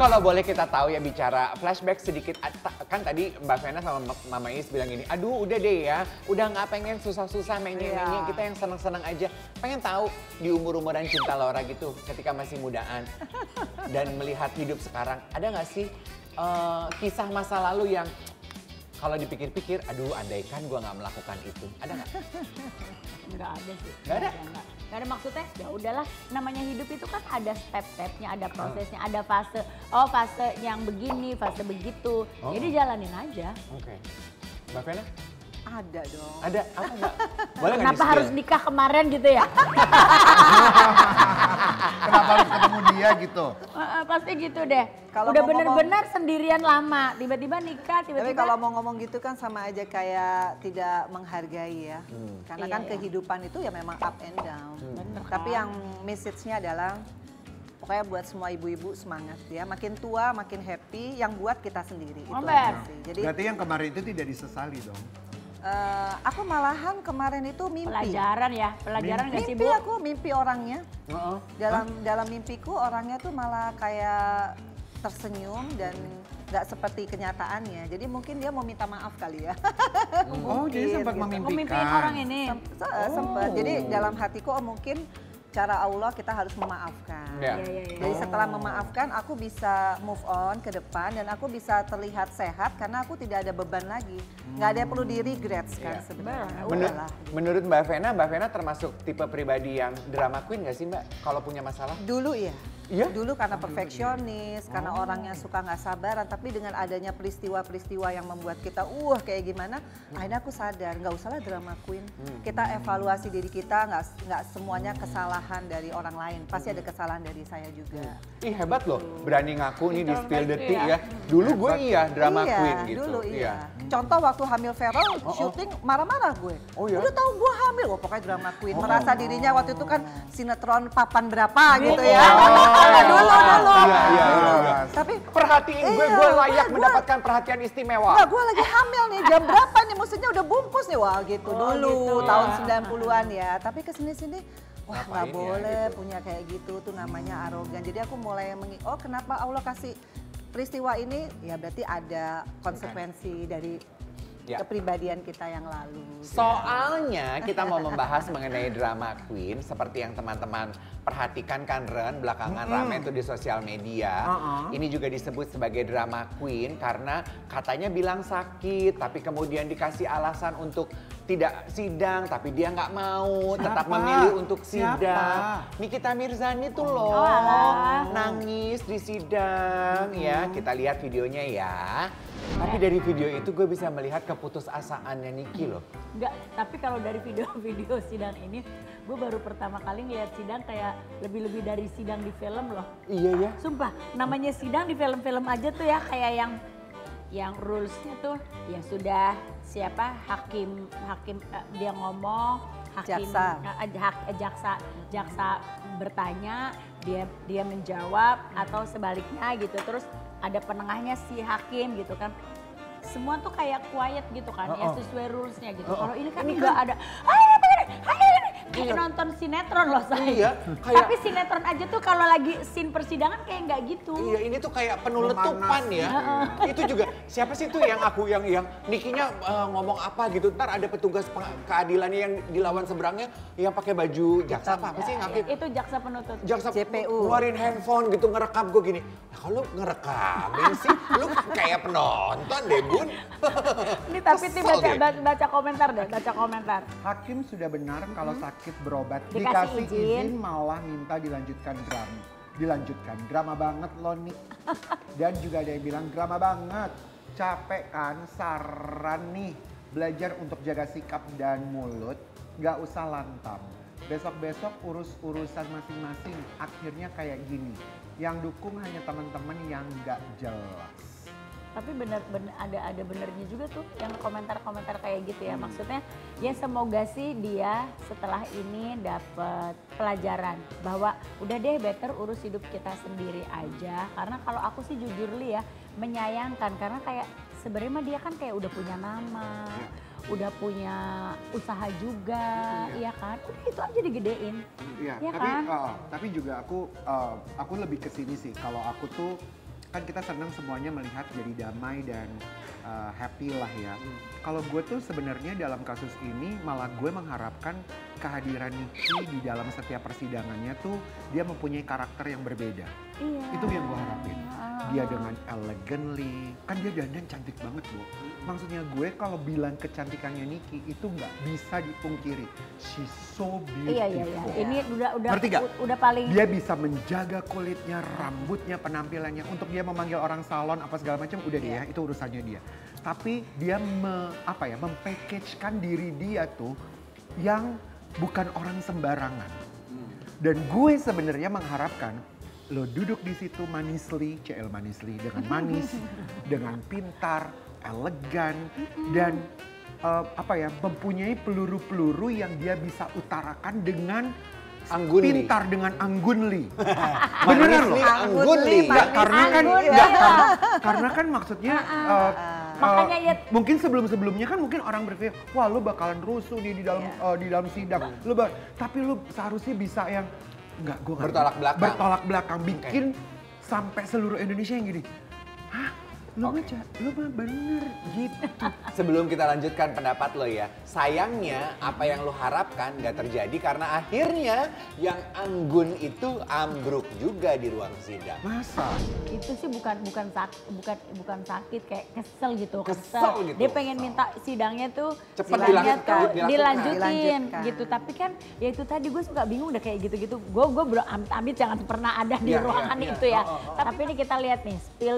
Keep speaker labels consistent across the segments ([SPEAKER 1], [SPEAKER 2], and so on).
[SPEAKER 1] Kalau boleh kita tahu ya bicara flashback sedikit, kan tadi Mbak Vena sama Mama Is bilang gini, aduh udah deh ya, udah nggak pengen susah-susah menye-menye, kita yang seneng-seneng aja. Pengen tahu di umur-umuran Cinta Laura gitu, ketika masih mudaan dan melihat hidup sekarang, ada nggak sih kisah masa lalu yang kalau dipikir-pikir, aduh andaikan gue nggak melakukan itu, ada nggak?
[SPEAKER 2] Nggak ada sih.
[SPEAKER 1] Nggak ada?
[SPEAKER 2] Nggak ada, maksudnya ya udahlah, namanya hidup itu kan ada step-stepnya, ada prosesnya, ada fase. Oh fase yang begini, fase begitu. Jadi jalanin aja.
[SPEAKER 1] Oke. Mbak Vena?
[SPEAKER 3] Ada dong.
[SPEAKER 1] Ada apa Mbak? Boleh nggak
[SPEAKER 2] Kenapa harus nikah kemarin gitu ya?
[SPEAKER 4] Kenapa harus ketemu dia gitu?
[SPEAKER 2] Pasti gitu deh.
[SPEAKER 3] Kalau
[SPEAKER 2] udah
[SPEAKER 3] mau
[SPEAKER 2] bener-bener sendirian lama, tiba-tiba nikah,
[SPEAKER 3] Tapi
[SPEAKER 2] tiba-tiba.
[SPEAKER 3] kalau mau ngomong gitu kan sama aja kayak tidak menghargai ya. Karena kan
[SPEAKER 2] Iya.
[SPEAKER 3] kehidupan itu ya memang up and down.
[SPEAKER 2] Bener
[SPEAKER 3] Tapi
[SPEAKER 2] kan?
[SPEAKER 3] yang message-nya adalah pokoknya buat semua ibu-ibu semangat ya. Makin tua makin happy, yang buat kita sendiri. Itu
[SPEAKER 2] Ngomel.
[SPEAKER 3] aja sih. Jadi
[SPEAKER 4] Berarti yang kemarin itu tidak disesali dong?
[SPEAKER 3] aku malahan kemarin itu mimpi.
[SPEAKER 2] Pelajaran ya, pelajaran nggak sih
[SPEAKER 3] Mimpi
[SPEAKER 2] Bu?
[SPEAKER 3] aku, mimpi orangnya. Dalam mimpiku orangnya tuh malah kayak tersenyum dan nggak seperti kenyataannya. Jadi mungkin dia mau minta maaf kali ya.
[SPEAKER 4] Oh, jadi sempat
[SPEAKER 3] gitu.
[SPEAKER 4] memimpikan.
[SPEAKER 2] Mimpiin orang ini.
[SPEAKER 3] Sempet. Jadi dalam hatiku mungkin cara Allah kita harus memaafkan.
[SPEAKER 1] Ya.
[SPEAKER 3] Jadi setelah memaafkan aku bisa move on ke depan dan aku bisa terlihat sehat karena aku tidak ada beban lagi. Nggak ada yang perlu di regrets kan sebenarnya. Udahlah.
[SPEAKER 1] Menurut Mbak Vena termasuk tipe pribadi yang drama queen nggak sih Mbak? Kalau punya masalah?
[SPEAKER 3] Dulu ya.
[SPEAKER 1] Iya?
[SPEAKER 3] Dulu karena perfeksionis, karena orangnya suka nggak sabaran, tapi dengan adanya peristiwa-peristiwa yang membuat kita kayak gimana, akhirnya aku sadar nggak usahlah drama queen. Kita evaluasi diri kita, nggak semuanya kesalahan dari orang lain, pasti ada kesalahan dari saya juga.
[SPEAKER 1] Ih hebat loh, berani ngaku nih di spill
[SPEAKER 2] Introspeksi
[SPEAKER 1] detik
[SPEAKER 2] ya.
[SPEAKER 1] ya. Dulu gue drama
[SPEAKER 3] Iya,
[SPEAKER 1] queen gitu.
[SPEAKER 3] dulu iya. Contoh waktu hamil Vero, syuting marah-marah gue.
[SPEAKER 1] Oh iya?
[SPEAKER 3] Udah tahu gue hamil, pokoknya drama queen. Merasa dirinya waktu itu kan sinetron papan berapa gitu ya. Dulu.
[SPEAKER 1] Iya.
[SPEAKER 3] Tapi
[SPEAKER 1] Perhatiin gue layak mendapatkan perhatian istimewa.
[SPEAKER 3] Enggak, gue lagi hamil nih, jam berapa nih, mestinya udah bungkus nih. Wah gitu dulu,
[SPEAKER 2] gitu.
[SPEAKER 3] tahun 90-an ya. Tapi kesini-sini, wah nggak
[SPEAKER 1] Ngapain ya,
[SPEAKER 3] boleh
[SPEAKER 1] gitu.
[SPEAKER 3] punya kayak gitu, tuh namanya arogan. Jadi aku mulai kenapa Allah kasih peristiwa ini, ya berarti ada konsekuensi dari
[SPEAKER 1] Ya.
[SPEAKER 3] kepribadian kita yang lalu.
[SPEAKER 1] Soalnya kita mau membahas mengenai drama queen seperti yang teman-teman perhatikan kan Ren, belakangan ramai itu di sosial media. Ini juga disebut sebagai drama queen karena katanya bilang sakit tapi kemudian dikasih alasan untuk tidak sidang tapi dia nggak mau, tetap memilih untuk sidang. Nikita Mirzani tuh loh nangis di sidang ya. Kita lihat videonya ya. Tapi dari video itu gue bisa melihat keputusasaannya Niki loh.
[SPEAKER 2] Enggak, tapi kalau dari video-video sidang ini, gue baru pertama kali ngeliat sidang kayak lebih-lebih dari sidang di film loh.
[SPEAKER 1] Iya ya.
[SPEAKER 2] Sumpah, namanya sidang di film-film aja tuh ya kayak yang rulesnya tuh ya sudah siapa hakim dia ngomong, hakim jaksa bertanya, dia menjawab atau sebaliknya gitu. Terus ada penengahnya si hakim gitu kan. Semua tuh kayak quiet gitu kan, ya sesuai rulesnya gitu. Kalau ini kan nggak ada, kayak nonton sinetron loh saya.
[SPEAKER 1] Iya, kayak-
[SPEAKER 2] Tapi sinetron aja tuh kalau lagi scene persidangan kayak nggak gitu.
[SPEAKER 1] Iya ini tuh kayak penuh letupan ya. Itu juga siapa sih tuh yang Nikinya ngomong apa gitu. Ntar ada petugas keadilannya yang dilawan seberangnya yang pakai baju jaksa apa sih yang hakim?
[SPEAKER 2] Itu jaksa penuntut.
[SPEAKER 1] Jaksa
[SPEAKER 3] JPU.
[SPEAKER 1] keluarin handphone gitu ngerekam gue gini. Nah, kalau ngerekamin sih lu kayak penonton deh Bun.
[SPEAKER 2] Ini tapi
[SPEAKER 1] Kesel deh.
[SPEAKER 2] baca komentar deh, baca komentar.
[SPEAKER 4] Hakim sudah benar kalau sakit berobat.
[SPEAKER 2] Dikasih
[SPEAKER 4] Dikasih
[SPEAKER 2] izin.
[SPEAKER 4] izin malah minta dilanjutkan drama. Dilanjutkan. Drama banget loh nih. Dan juga ada yang bilang drama banget. Capek kan, saran nih. Belajar untuk jaga sikap dan mulut. Gak usah lantang. Besok-besok urus-urusan masing-masing. Akhirnya kayak gini. Yang dukung hanya teman-teman yang gak jelas.
[SPEAKER 2] Tapi bener ada benernya juga tuh yang komentar-komentar kayak gitu ya. Maksudnya ya semoga sih dia setelah ini dapat pelajaran bahwa udah deh better urus hidup kita sendiri aja. Karena kalau aku sih jujur Li ya menyayangkan karena kayak sebenarnya mah dia kan kayak udah punya nama, udah punya usaha juga, iya kan? Udah itu aja digedein.
[SPEAKER 4] Iya,
[SPEAKER 2] Ya
[SPEAKER 4] tapi
[SPEAKER 2] kan?
[SPEAKER 4] tapi juga aku lebih ke sini sih. Kalau aku tuh kan kita senang semuanya melihat jadi damai dan happy lah ya. Kalau gue tuh sebenarnya dalam kasus ini malah gue mengharapkan kehadiran Niki di dalam setiap persidangannya tuh dia mempunyai karakter yang berbeda.
[SPEAKER 2] Iya.
[SPEAKER 4] Itu yang gue harapin. Dia dengan elegantly, kan dia dandan cantik banget Bu. Maksudnya gue kalau bilang kecantikannya Niki itu nggak bisa dipungkiri. She's so beautiful.
[SPEAKER 2] Iya. Ini
[SPEAKER 4] Ngerti gak?
[SPEAKER 2] udah paling.
[SPEAKER 4] Dia bisa menjaga kulitnya, rambutnya, penampilannya. Untuk dia memanggil orang salon apa segala macam udah dia, itu urusannya dia. Tapi dia mempackagekan diri dia tuh yang bukan orang sembarangan. Dan gue sebenarnya mengharapkan lo duduk di situ manisly, CL manisly, dengan manis, dengan pintar, elegan, dan mempunyai peluru-peluru yang dia bisa utarakan dengan
[SPEAKER 1] Anggunli.
[SPEAKER 4] pintar, dengan anggunli. Beneran loh.
[SPEAKER 1] Anggunli.
[SPEAKER 4] Karena kan maksudnya
[SPEAKER 2] Makanya ya,
[SPEAKER 4] mungkin sebelum-sebelumnya kan mungkin orang berpikir, wah lu bakalan rusuh nih di dalam sidang. Tapi lu seharusnya bisa yang enggak, gue bertolak belakang bikin sampai seluruh Indonesia yang gini. Hah? Lu mah bener gitu.
[SPEAKER 1] Sebelum kita lanjutkan pendapat lo ya, sayangnya apa yang lo harapkan gak terjadi karena akhirnya yang anggun itu ambruk juga di ruang sidang.
[SPEAKER 4] Masa?
[SPEAKER 2] itu sih bukan sakit, kayak kesel gitu.
[SPEAKER 1] Kesel gitu.
[SPEAKER 2] Dia pengen minta sidangnya tuh
[SPEAKER 1] Cepet
[SPEAKER 2] dilanjutin
[SPEAKER 3] dilanjutkan.
[SPEAKER 2] gitu. Tapi kan ya itu tadi gue suka bingung udah kayak gitu-gitu. Gue amit-amit jangan pernah ada di ruangan itu ya. Tapi ini kita lihat nih spill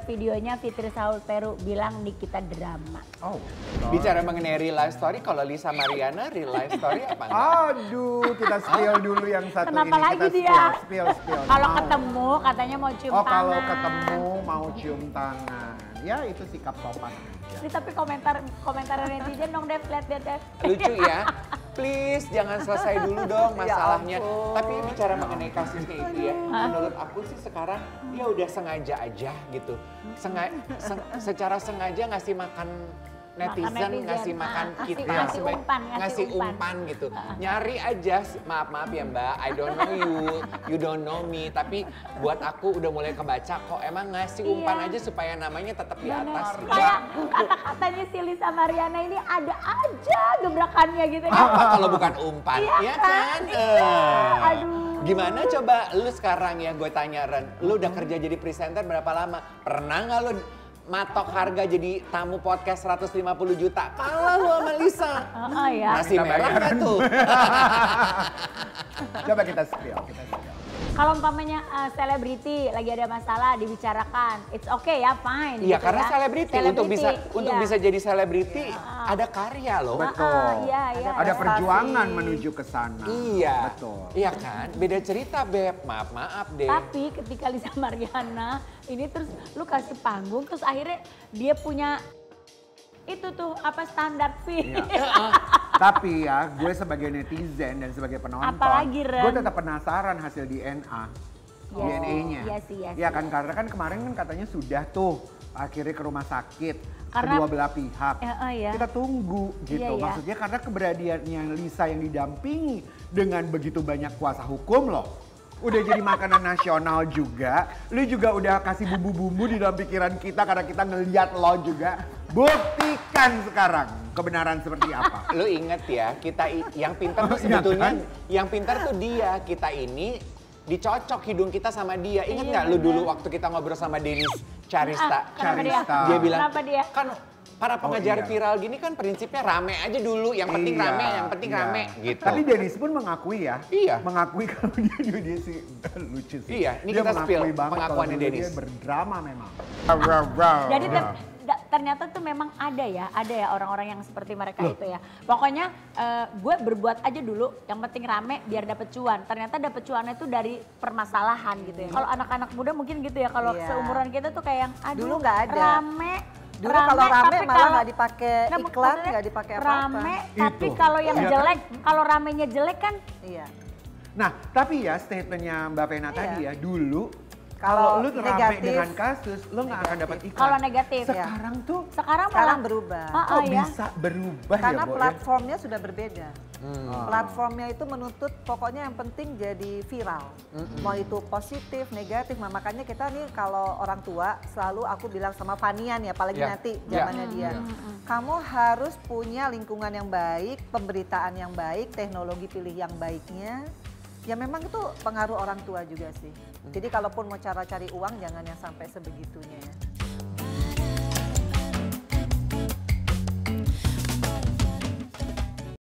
[SPEAKER 2] videonya Fitri Saul Peru bilang Nikita drama.
[SPEAKER 4] Oh.
[SPEAKER 1] Bicara mengenai real life story, kalau Lisa Mariana real life story apa enggak?
[SPEAKER 4] Aduh, kita spill dulu yang satu
[SPEAKER 2] Kenapa
[SPEAKER 4] ini.
[SPEAKER 2] lagi
[SPEAKER 4] Kita
[SPEAKER 2] dia?
[SPEAKER 4] Spill.
[SPEAKER 2] Kalau
[SPEAKER 4] Mau.
[SPEAKER 2] ketemu katanya mau cium
[SPEAKER 4] Oh,
[SPEAKER 2] tangan.
[SPEAKER 4] kalau ketemu mau cium tangan. Ya itu sikap sopan aja.
[SPEAKER 2] Ini tapi komentar netizen dong Dev, lihat Dev.
[SPEAKER 1] Lucu ya. Please jangan selesai dulu dong masalahnya. Tapi bicara mengenai kasusnya itu ya, menurut aku sih sekarang dia udah sengaja aja gitu. Secara sengaja ngasih makan netizen, ngasih makan kita, ngasih umpan gitu. Nyari aja, maaf ya Mbak, I don't know you don't know me. Tapi buat aku udah mulai kebaca kok emang ngasih umpan aja supaya namanya tetap di atas. Gitu.
[SPEAKER 2] Kayak kata-katanya si Lisa Mariana ini ada aja gebrakannya gitu kan.
[SPEAKER 1] Apa kalau bukan umpan, ya kan?
[SPEAKER 2] Aduh.
[SPEAKER 1] Gimana coba lu sekarang ya gue tanya Ren, lu udah kerja jadi presenter berapa lama? Pernah nggak lu matok harga jadi tamu podcast 150 juta? Kalah lu sama Lisa.
[SPEAKER 2] Ya.
[SPEAKER 1] Masih merah nggak tuh?
[SPEAKER 4] Coba kita spill.
[SPEAKER 2] Kalau umpamanya selebriti lagi ada masalah dibicarakan, it's okay ya, fine.
[SPEAKER 1] Iya
[SPEAKER 2] gitu
[SPEAKER 1] karena
[SPEAKER 2] ya.
[SPEAKER 1] selebriti untuk bisa jadi selebriti ada karya loh.
[SPEAKER 4] Betul.
[SPEAKER 2] Iya.
[SPEAKER 4] Ada perjuangan menuju ke sana.
[SPEAKER 1] Iya.
[SPEAKER 4] Betul.
[SPEAKER 1] Iya kan? Beda cerita Beb. Maaf deh.
[SPEAKER 2] Tapi ketika Lisa Mariana ini terus lu kasih panggung, terus akhirnya dia punya itu tuh apa standar fee.
[SPEAKER 4] Iya. Tapi ya gue sebagai netizen dan sebagai penonton,
[SPEAKER 2] Apalagi, Ren?
[SPEAKER 4] gue tetap penasaran hasil DNA. DNA-nya.
[SPEAKER 2] Iya sih.
[SPEAKER 4] Ya kan karena kan kemarin kan katanya sudah tuh akhirnya ke rumah sakit
[SPEAKER 2] Karena
[SPEAKER 4] kedua belah pihak.
[SPEAKER 2] Iya.
[SPEAKER 4] Kita tunggu gitu.
[SPEAKER 2] Iya.
[SPEAKER 4] Maksudnya karena keberadaannya Lisa yang didampingi dengan begitu banyak kuasa hukum loh. Udah jadi makanan nasional juga. Lu juga udah kasih bumbu-bumbu di dalam pikiran kita karena kita ngeliat lo juga. Buktikan sekarang kebenaran seperti apa.
[SPEAKER 1] Lu inget ya, kita yang pintar tuh sebetulnya, yang pintar tuh dia. Kita ini dicocok hidung kita sama dia. Ingat nggak lu dulu waktu kita ngobrol sama Denis Charista? Dia bilang, kan para pengajar viral gini kan prinsipnya rame aja dulu. Yang penting rame, yang penting rame gitu.
[SPEAKER 4] Tapi Denis pun mengakui ya.
[SPEAKER 1] Iya.
[SPEAKER 4] Mengakui kalau dia sih lucu sih.
[SPEAKER 1] Iya, ini
[SPEAKER 4] dia
[SPEAKER 1] kita spill
[SPEAKER 4] pengakuannya
[SPEAKER 1] pengakuannya Denis.
[SPEAKER 4] Dia berdrama memang.
[SPEAKER 2] Jadi ternyata tuh memang ada ya orang-orang yang seperti mereka itu ya. Pokoknya gue berbuat aja dulu, yang penting rame biar dapet cuan. Ternyata dapet cuannya itu dari permasalahan gitu ya. Kalau anak-anak muda mungkin gitu ya, kalau seumuran kita tuh kayak yang aduh
[SPEAKER 3] Dulu nggak ada.
[SPEAKER 2] rame.
[SPEAKER 3] Dulu kalau rame
[SPEAKER 2] tapi
[SPEAKER 3] malah nggak dipakai iklan,
[SPEAKER 2] maksudnya
[SPEAKER 3] nggak dipakai apa-apa.
[SPEAKER 2] Rame, tapi
[SPEAKER 4] Itu.
[SPEAKER 2] kalau yang
[SPEAKER 4] Iya kan?
[SPEAKER 2] jelek, kalau ramenya jelek kan
[SPEAKER 3] Iya.
[SPEAKER 4] Nah, tapi ya statementnya Mbak Vena tadi ya, dulu Kalau lu rame dengan kasus, lu nggak akan dapat iklan.
[SPEAKER 2] Kalau negatif ya.
[SPEAKER 4] Sekarang
[SPEAKER 2] malah
[SPEAKER 3] berubah.
[SPEAKER 4] Kok bisa berubah
[SPEAKER 3] karena
[SPEAKER 4] ya, Bo?
[SPEAKER 3] platformnya sudah berbeda. Platformnya itu menuntut pokoknya yang penting jadi viral. Mau itu positif, negatif. Nah, makanya kita nih kalau orang tua selalu aku bilang sama Fanian ya, apalagi nanti zamannya dia. Kamu harus punya lingkungan yang baik, pemberitaan yang baik, teknologi pilih yang baiknya. Ya memang itu pengaruh orang tua juga sih. Jadi kalaupun mau cara cari uang jangan yang sampai sebegitunya ya.